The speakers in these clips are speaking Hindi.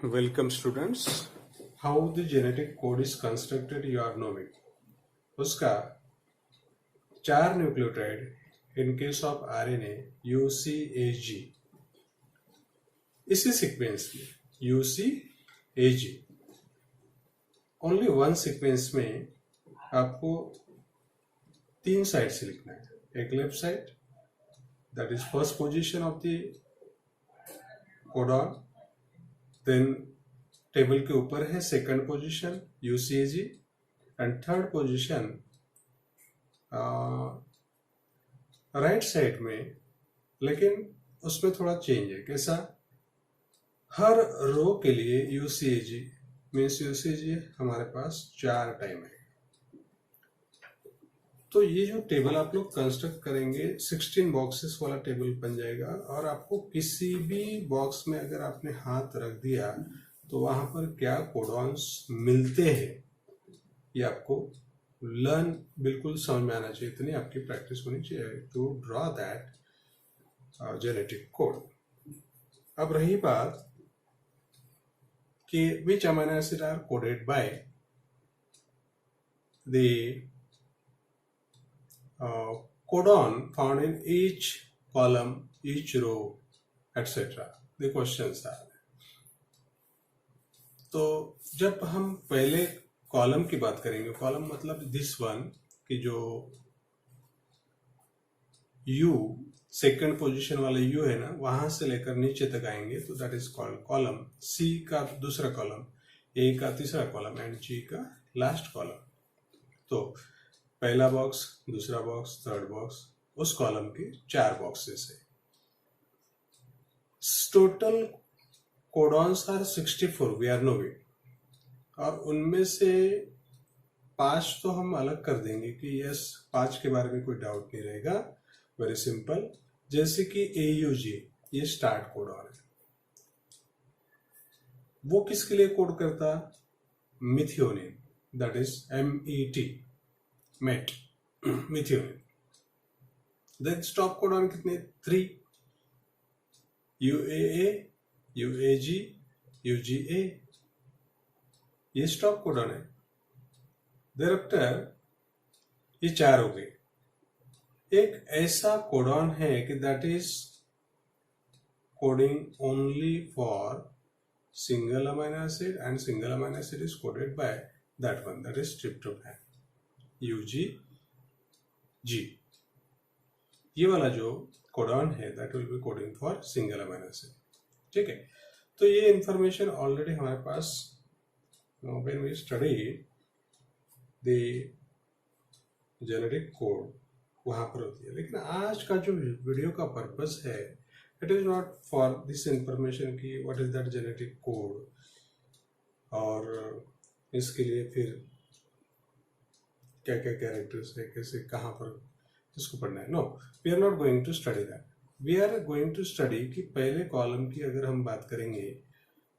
Welcome students. How the genetic code is constructed you are knowing. उसका 4 nucleotide in case of RNA UCAG इसी सीक्वेंस में UCAG ओनली वन सीक्वेंस में आपको 3 साइड से लिखना है. एक left side that is first position of the codon, then table के ऊपर है second position UCAG and third position right side में, लेकिन उसमें थोड़ा चेंज है. कैसा? हर रो के लिए यूसीएजी मीन्स यूसीएजी हमारे पास 4 टाइम है. तो ये जो टेबल आप लोग कंस्ट्रक्ट करेंगे 16 बॉक्सेस वाला टेबल बन जाएगा. और आपको किसी भी बॉक्स में अगर आपने हाथ रख दिया तो वहां पर क्या कोडॉन्स मिलते हैं ये आपको लर्न बिल्कुल समझ में आना चाहिए. इतनी आपकी प्रैक्टिस होनी चाहिए to draw that genetic code. अब रही बात कि which amino acid are coded by the codon found in each column, each row, etc. The questions are. तो जब हम पहले कॉलम की बात करेंगे, कॉलम मतलब दिस वन की जो U सेकंड पोजीशन वाला U है ना, वहां से लेकर नीचे तक आएंगे तो that is called column. C का दूसरा कॉलम, A का तीसरा कॉलम एंड G का लास्ट कॉलम. तो पहला बॉक्स, दूसरा बॉक्स, थर्ड बॉक्स, उस कॉलम के 4 बॉक्सेस है. Total codons are 64 we are knowing. और उनमें से 5 तो हम अलग कर देंगे कि यस 5 के बारे में कोई डाउट नहीं रहेगा. Very simple. जैसे कि AUG ये स्टार्ट कोडॉन है. वो किसके लिए कोड करता? Methionine, that is MET, met, methionine. Then stop codon कितने? 3. UAA, UAG, UGA ये स्टॉप कोडॉन है. देयरआफ्टर ये 4 हो गए. एक ऐसा कोडॉन है कि that is coding only for single amino acid and single amino acid is coded by that one, that is tryptophan UGG. ये वाला जो कोडॉन है that will be coding for single amino acid. ठीक है. तो ये इंफॉर्मेशन ऑलरेडी हमारे पास when we study the genetic code वहां पर होती है. लेकिन आज का जो वीडियो का पर्पस है it is not for this information की what is that genetic code और इसके लिए फिर क्या क्या कैरेक्टर्स है, कैसे कहाँ पर इसको पढ़ना है. No, we are not going to study that. We are going to study कि पहले कॉलम की अगर हम बात करेंगे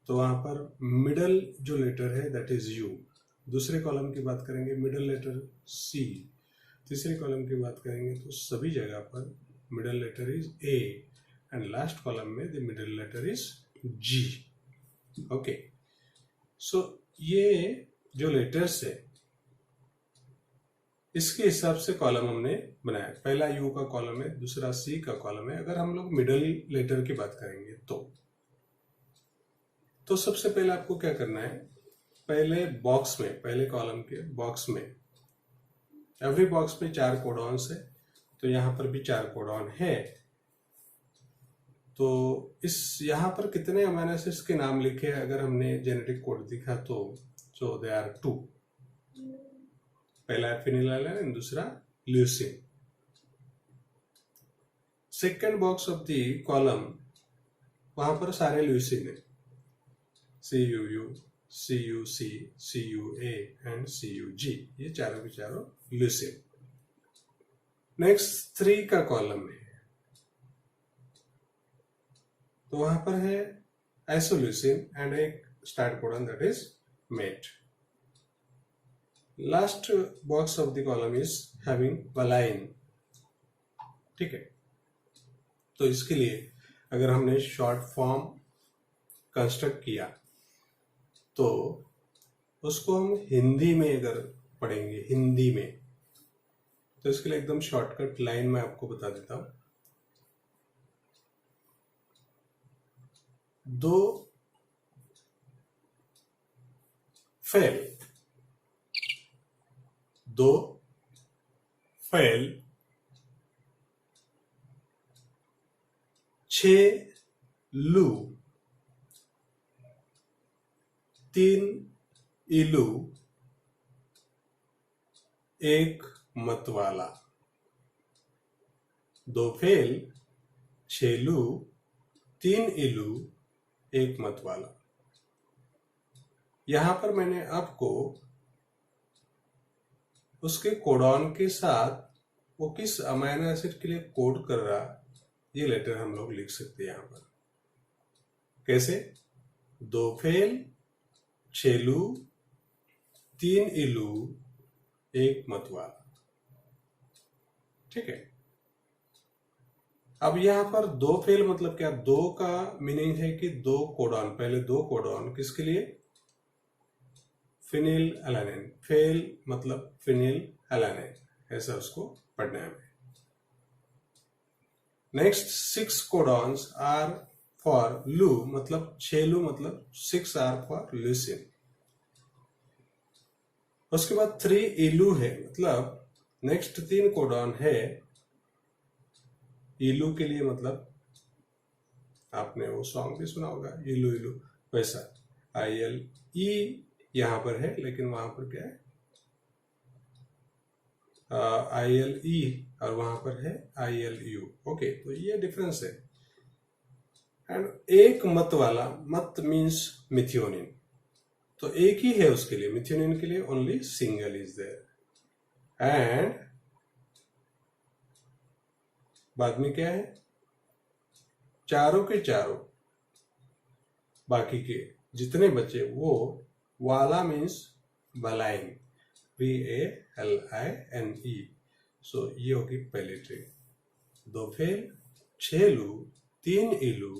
तो वहां पर मिडल जो लेटर है दैट इज U. दूसरे कॉलम की बात करेंगे मिडल लेटर C. तीसरे कॉलम की बात करेंगे तो सभी जगह पर middle letter is A and last column में the middle letter is G. Okay. So ये जो लेटर्स है इसके हिसाब से कॉलम हमने बनाया. पहला U का कॉलम है, दूसरा C का कॉलम है. अगर हम लोग मिडल लेटर की बात करेंगे तो सबसे पहले आपको क्या करना है, पहले बॉक्स में, पहले कॉलम के बॉक्स में, एवरी बॉक्स में 4 कोडॉन्स है. तो यहां पर भी 4 कोडॉन है. तो इस यहां पर कितने अमीनो एसिड्स के नाम लिखे अगर हमने जेनेटिक कोड दिखा तो सो दे आर 2. पहला है फिनिलैलानाइन एंड दूसरा leucine. Second box of the column वहां पर सारे ल्यूसीन है. CUU, CUC, CUA and CUG ये चारों के चारों ल्यूसीन. नेक्स्ट 3 का कॉलम है तो वहां पर है आइसोल्यूसिन एंड एक start codon that is met. Last box of the column is having valine. ठीक है. तो इसके लिए अगर हमने शॉर्ट फॉर्म कंस्ट्रक्ट किया तो उसको हम हिंदी में अगर पढ़ेंगे, हिंदी में, तो इसके लिए एकदम शॉर्टकट लाइन में आपको बता देता हूं। दो फैल, दो फैल, 6 लू, 3 इलू, 1 मतवाला। 2 फेल, 6 लू, 3 इलू, 1 मतवाला। यहां पर मैंने आपको उसके कोडॉन के साथ वो किस अमाइनो एसिड के लिए कोड कर रहा, ये लेटर हम लोग लिख सकते हैं यहां पर। कैसे? 2 फेल, 6 लू, 3 इलू, 1 मतवाला। ठीक है। अब यहां पर 2 फेल मतलब क्या? 2 का मीनिंग है कि 2 कोडॉन, पहले 2 कोडॉन किसके लिए? Phenyl alanine. फेल मतलब फिनिल एलानिन, ऐसा उसको पढ़ना है। नेक्स्ट 6 कोडॉन्स आर फॉर लू, मतलब 6 लू मतलब 6 आर फॉर ल्यूसिन। उसके बाद 3 इलू है, मतलब नेक्स्ट 3 कोडॉन है इलू के लिए, मतलब आपने वो सॉन्ग भी सुना होगा, इलू इलू, वैसा IL ई यहां पर है, लेकिन वहां पर क्या है? ILE और वहां पर है ILU। ओके, तो ये डिफरेंस है। एंड 1 मत वाला, मत मीन्स मिथियोनिन, तो एक ही है उसके लिए, मिथियोनिन के लिए only single is there. And बाद में क्या है? चारों के चारों बाकी के जितने बचे वो वाला मीन्स बलाइन, VALINE। सो ये होगी पहली ट्री। 2 फेल, 6 लू, 3 इलू,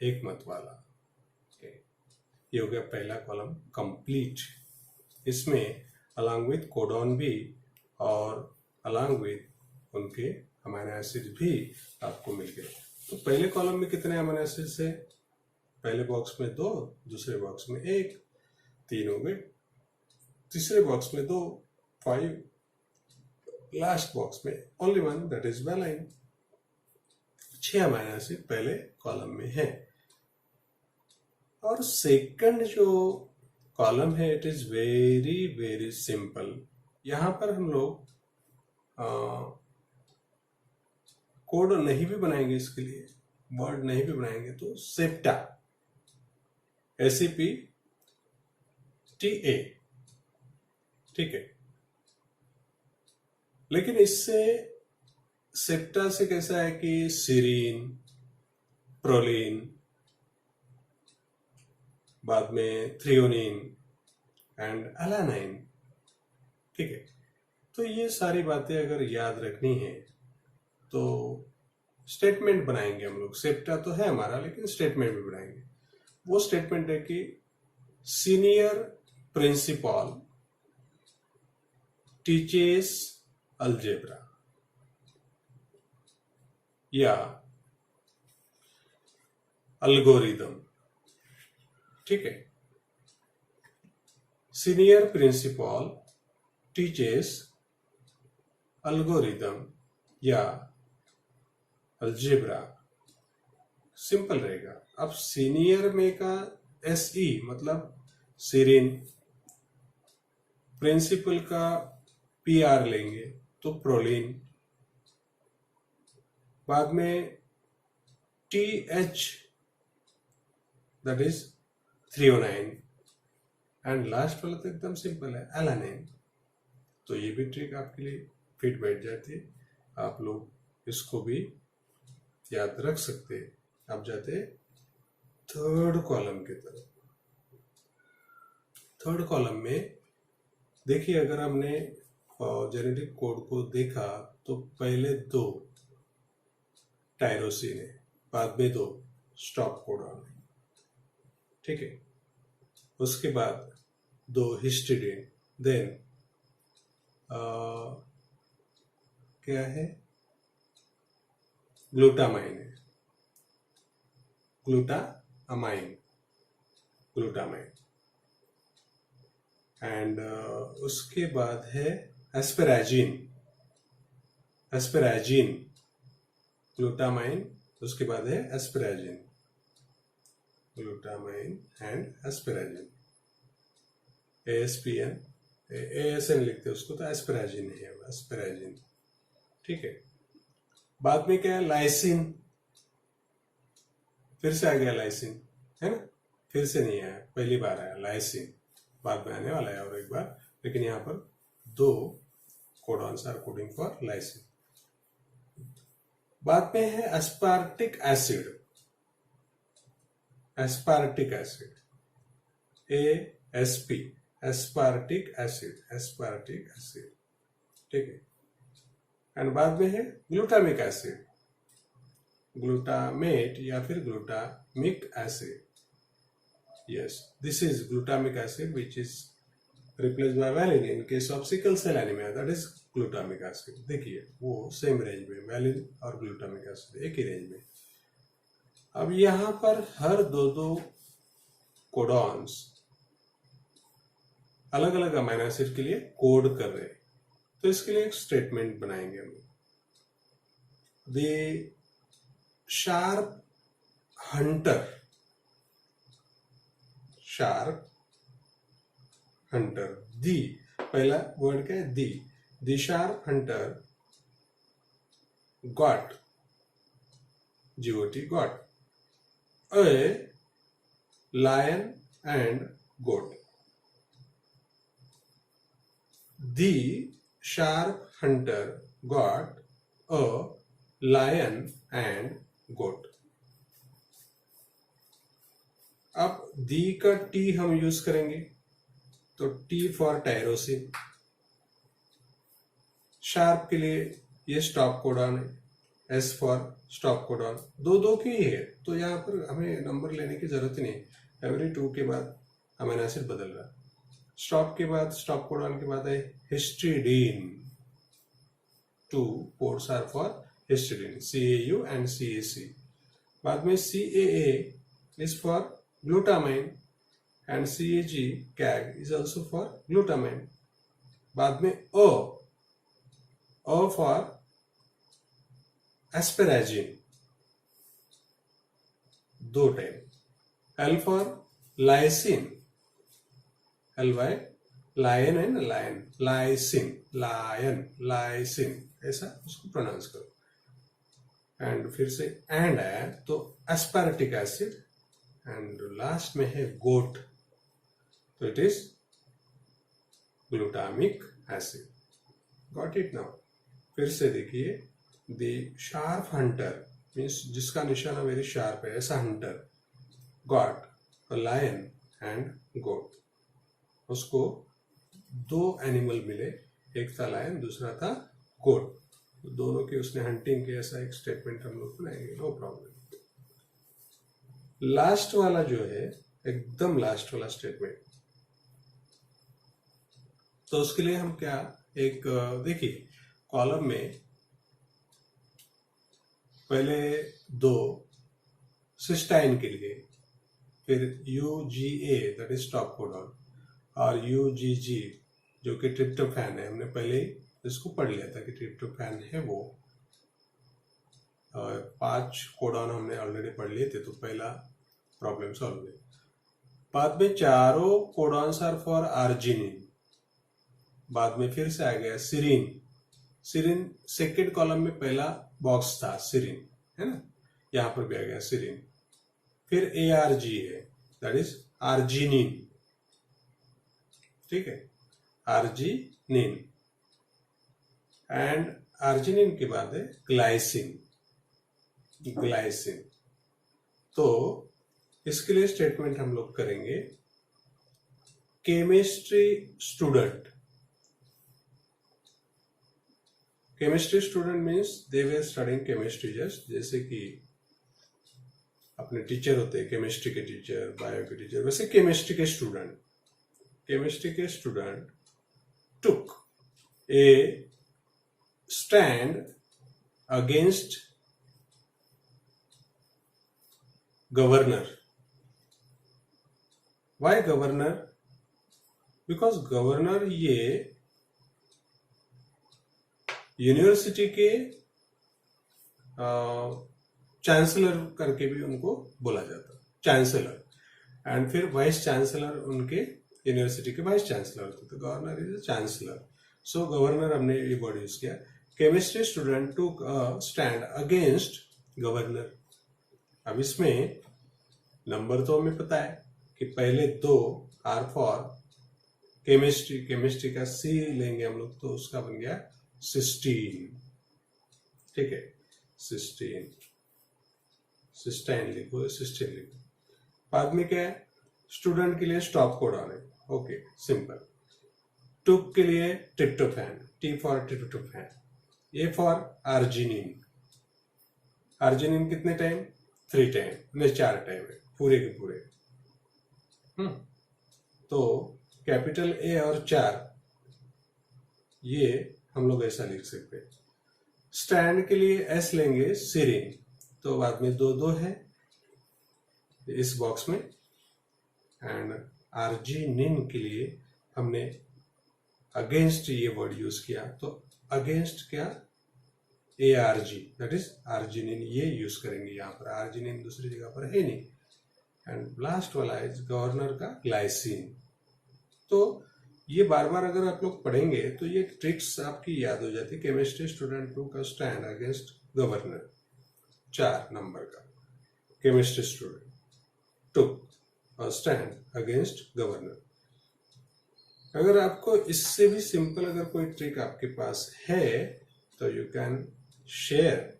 1 मत वाला। ये हो गया पहला कॉलम कंप्लीट। इसमें अलॉन्ग विथ कोडॉन भी और अलॉन्ग विथ उनके अमीनो एसिड भी आपको मिल गए। तो पहले कॉलम में कितने अमीनो एसिड्स है? पहले बॉक्स में 2, दूसरे बॉक्स में 1, 3 हो गए। तीसरे बॉक्स में 2, 5, लास्ट बॉक्स में only 1, that is valine. 6 amino acid पहले कॉलम में है। और सेकंड जो कॉलम है, it is very very simple. यहां पर हम लोग कोड नहीं भी बनाएंगे, इसके लिए वर्ड नहीं भी बनाएंगे, तो सेप्टा, SEPTA, ठीक है। लेकिन इससे सेप्टा से कैसा है कि सीरीन, प्रोलीन, बाद में थ्रियोनिन एंड एलानाइन, ठीक है। तो ये सारी बातें अगर याद रखनी है तो स्टेटमेंट बनाएंगे हम लोग। सेप्टा तो है हमारा, लेकिन स्टेटमेंट भी बनाएंगे। वो स्टेटमेंट है कि सीनियर प्रिंसिपल टीचेस अलजेब्रा, या अल्गोरिदम, ठीक है। सीनियर प्रिंसिपल टीचेस अल्गोरिदम या अलजेब्रा, सिंपल रहेगा। अब सीनियर में का SE मतलब सीरीन, प्रिंसिपल का PR लेंगे तो प्रोलीन, बाद में TH that is threonine, and last वाला तो एकदम सिंपल है, एलानाइन। तो ये भी ट्रिक आपके लिए फिट बैठ जाती है, आप लोग इसको भी याद रख सकते हैं। अब जाते थर्ड कॉलम की तरफ। थर्ड कॉलम में देखिए, अगर हमने जेनेटिक कोड को देखा तो पहले 2 टायरोसिन है, बाद में 2 स्टॉप कोडॉन है, ठीक है। उसके बाद 2 हिस्टिडीन, देन क्या है, ग्लूटामाइन है, ग्लूटामाइन एंड उसके बाद है एस्पेराजिन, ग्लूटामाइन, उसके बाद है एस्पेराजिन, ग्लूटामाइन एंड एस्पेराजिन, ASPN, ASN लिखते हैं उसको, तो एस्पेराजिन है, एस्पेराजिन, ठीक है। बाद में क्या है, लाइसिन, फिर से आ गया लाइसिन, है ना, फिर से नहीं आया, पहली बार आया लाइसिन, बाद में आने वाला है और एक बार, लेकिन यहाँ पर 2 codons are coding for lysine. बाद में है aspartic acid, ASP, aspartic acid, ठीक है। एंड बाद में है ग्लूटामिक एसिड, ग्लूटामेट या फिर glutamic acid, yes, this is glutamic acid which is replaced by valine in case of sickle cell anemia, that is glutamic acid। देखिए वो सेम रेंज में, वैलिन और ग्लूटामिक एसिड एक ही रेंज में। अब यहाँ पर हर 2 कोडॉन्स अलग अलग अमीनो एसिड के लिए कोड कर रहे हैं, तो इसके लिए एक स्टेटमेंट बनाएंगे हम। द शार्प हंटर, दी, पहला वर्ड क्या है, the sharp hunter got, got a lion and goat, the sharp hunter got a lion and goat. अब दी का टी हम यूज करेंगे, तो टी फॉर टायरोसिन, शार्प के लिए ये स्टॉप कोडॉन है, एस फॉर स्टॉप कोडॉन, 2 की ही है, तो यहाँ पर हमें नंबर लेने की जरूरत ही नहीं, एवरी 2 के बाद अमीनो एसिड बदल रहा। स्टॉप के बाद, स्टॉप कोडॉन के बाद है histidine, 2 ports are for histidine, CAU and CAC। बाद में CAA is for glutamine and CAG is also for glutamine। बाद में O for asparagine, 2 time, L for lysine, LY lion and lysine, ऐसा उसको प्रोनाउंस करो। एंड फिर से एंड आया तो एस्पार्टिक एसिड, एंड लास्ट में है गोट, तो it is glutamic acid. Got it now. फिर से देखिए, द शार्प हंटर मीन्स जिसका निशाना वेरी शार्प है, ऐसा hunter got a lion and goat. उसको 2 एनिमल मिले, एक था लायन दूसरा था गोट, दोनों की उसने हंटिंग की, ऐसा एक स्टेटमेंट हम लोग बनाएंगे, नो प्रॉब्लम। लास्ट वाला जो है, एकदम लास्ट वाला स्टेटमेंट, तो उसके लिए हम क्या, एक देखिए कॉलम में पहले 2 सिस्टाइन के लिए, फिर UGA that is stop codon, और UGG जो कि ट्रिप्टोफैन है, हमने पहले इसको पढ़ लिया था कि ट्रिप्टोफैन है वो, 5 कोडॉन हमने ऑलरेडी पढ़ लिए थे, तो पहला प्रॉब्लम सॉल्व है। बाद में 4 कोडॉन्स आर फॉर आर्जिनिन, बाद में फिर से आ गया सिरिन, सेकेंड कॉलम में पहला बॉक्स था सिरिन, है ना, यहां पर भी आ गया सिरिन। फिर ARG है दैट इज आर्जिनिन, ठीक है, आर्जिनिन, एंड आर्जिनिन के बाद है ग्लाइसिन। तो इसके लिए स्टेटमेंट हम लोग करेंगे, chemistry student means they were studying chemistry just, जैसे कि अपने टीचर होते हैं, केमिस्ट्री के टीचर, बायो के टीचर, वैसे केमिस्ट्री के student took a stand against governor. Why governor? Because governor ये यूनिवर्सिटी के चांसलर करके भी उनको बोला जाता, चांसलर, एंड फिर वाइस चांसलर उनके यूनिवर्सिटी के वाइस चांसलर होते, तो governor is chancellor. So governor हमने ये वर्ड यूज किया. Chemistry student to stand against governor. अब इसमें नंबर तो हमें पता है कि पहले दो आर फॉर केमिस्ट्री का सी लेंगे हम लोग, तो उसका बन गया सिस्टीन. ठीक है, सिस्टीन लिखो, सिस्टीन लिखो. बाद में क्या है, स्टूडेंट के लिए स्टॉप कोड आने. Okay, simple. टुक के लिए tryptophan, T for tryptophan. A for arginine. Arginine कितने टाइम? 3 टाइम, नहीं 4 टाइम है पूरे के पूरे. तो कैपिटल ए और 4 ये हम लोग ऐसा लिख सकते हैं. स्टैंड के लिए एस लेंगे, सीरिन, तो बाद में 2 है इस बॉक्स में. एंड आर्जिनिन के लिए हमने अगेंस्ट ये वर्ड यूज किया, तो अगेंस्ट क्या, ARG, दैट इज आर्जिनिन, ये यूज करेंगे यहाँ पर. आर्जिनिन दूसरी जगह पर है नहीं. एंड लास्ट वाला है गवर्नर का ग्लाइसिन. तो ये बार बार अगर आप लोग पढ़ेंगे तो ये ट्रिक्स आपकी याद हो जाती है. केमिस्ट्री स्टूडेंट टू का स्टैंड अगेंस्ट गवर्नर, 4 नंबर का. Chemistry student to stand against governor. अगर आपको इससे भी सिंपल अगर कोई ट्रिक आपके पास है तो you can share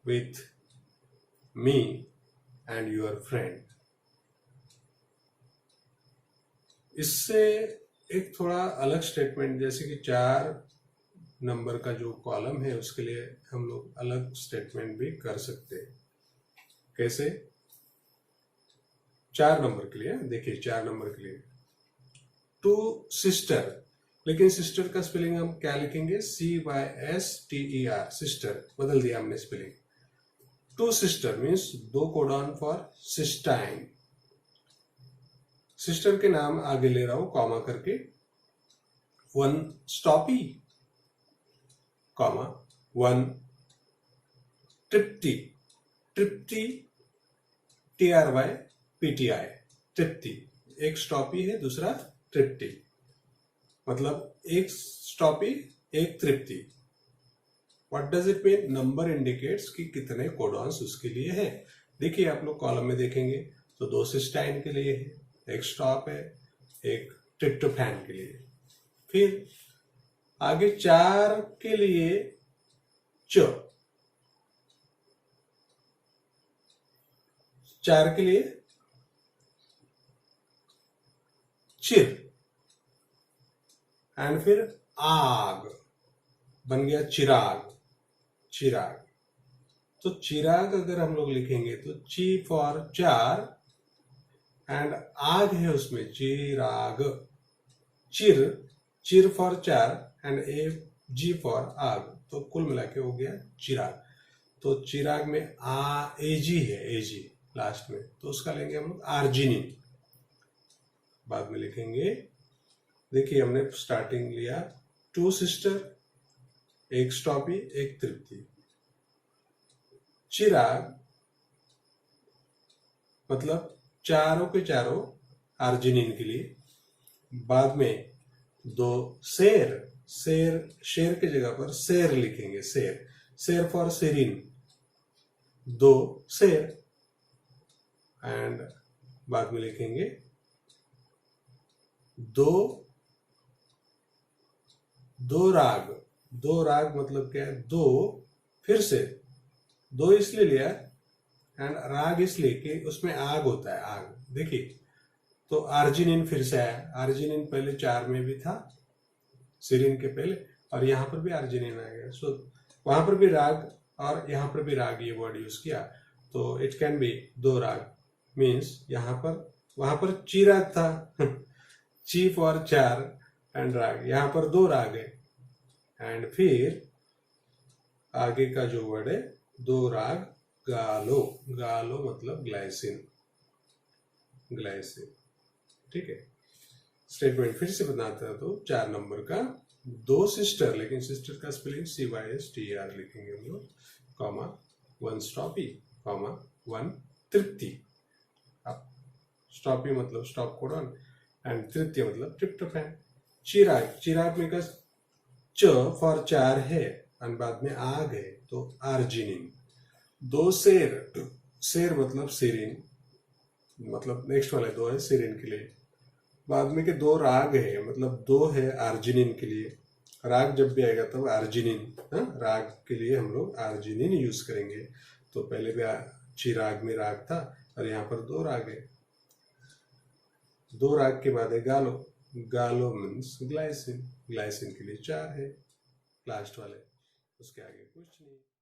with me and your friend. इससे एक थोड़ा अलग स्टेटमेंट, जैसे कि 4 नंबर का जो कॉलम है उसके लिए हम लोग अलग स्टेटमेंट भी कर सकते हैं. कैसे? 4 नंबर के लिए देखिए, 4 नंबर के लिए टू सिस्टर, लेकिन सिस्टर का स्पेलिंग हम क्या लिखेंगे? CYSTER, सिस्टर बदल दिया हमने spelling. Two sister means 2 codon for cysteine. Sister के नाम आगे ले रहा हूं कॉमा करके. 1 stoppy, comma 1 trypti, TRYPTI, trypti. एक स्टॉपी है, दूसरा ट्रिप्टी, मतलब एक स्टॉपी एक trypti. What does it mean? Number indicates कि कितने कोडॉन्स उसके लिए है. देखिए आप लोग कॉलम में देखेंगे तो 2 सिस्टाइन के लिए है, एक स्टॉप है, एक ट्रिप्टोफैन के लिए. फिर आगे 4 के लिए 4 के लिए चिर. एंड फिर आग बन गया चिराग. तो चिराग अगर हम लोग लिखेंगे तो ची फॉर 4 एंड आग है उसमें चिराग. चिर फॉर 4 एंड AG फॉर आग, तो कुल मिला के हो गया चिराग. तो चिराग में AG है, AG लास्ट में, तो उसका लेंगे हम लोग आर्जिनिन. बाद में लिखेंगे, देखिए हमने स्टार्टिंग लिया 2 सिस्टर, एक स्टॉपी एक तृप्ति. चिराग मतलब चारों के चारों आर्जिनिन के लिए. बाद में 2 शेर के जगह पर शेर लिखेंगे, शेर फॉर सेरिन, 2 शेर. एंड बाद में लिखेंगे 2 राग मतलब क्या है? 2 फिर से 2 इसलिए लिया एंड राग इसलिए कि उसमें आग होता है, आग. देखिए तो आर्जिनिन फिर से आया. आर्जिनिन पहले 4 में भी था, सीरिन के पहले, और यहां पर भी आर्जिनिन आ गया. सो वहां पर भी राग और यहां पर भी राग, ये वर्ड यूज किया. तो इट कैन बी दो राग मीन्स यहाँ पर वहां पर ची राग था ची फॉर चार एंड राग, यहाँ पर दो राग है। एंड फिर आगे का जो वर्ड है दो राग गालो, गालो मतलब ग्लाइसिन, ग्लाइसिन, ठीक है। स्टेटमेंट फिर से बताता है तो 4 नंबर का, दो सिस्टर, लेकिन सिस्टर का स्पेलिंग CYSTER लिखेंगे हम लोग, कॉमा 1 स्टॉपी, कॉमा 1 तृप्ति। अब स्टॉपी मतलब स्टॉप कोडॉन एंड तृतीय मतलब ट्रिप्टोफैन। चिराग, चिराग में का च फॉर चार है और बाद में आग है तो आर्जिनिन। दो शेर, शेर मतलब सीरिन, मतलब नेक्स्ट वाले दो है सीरिन के लिए। बाद में के दो राग है मतलब दो है आर्जिनिन के लिए। राग जब भी आएगा तब आर्जिनिन, राग के लिए हम लोग आर्जिनिन यूज करेंगे। तो पहले भी चिराग में राग था और यहाँ पर दो राग है। दो राग के बाद है गालो, गालो मीन्स ग्लाइसिन, ग्लाइसिन के लिए 4 है लास्ट वाले, उसके आगे कुछ नहीं।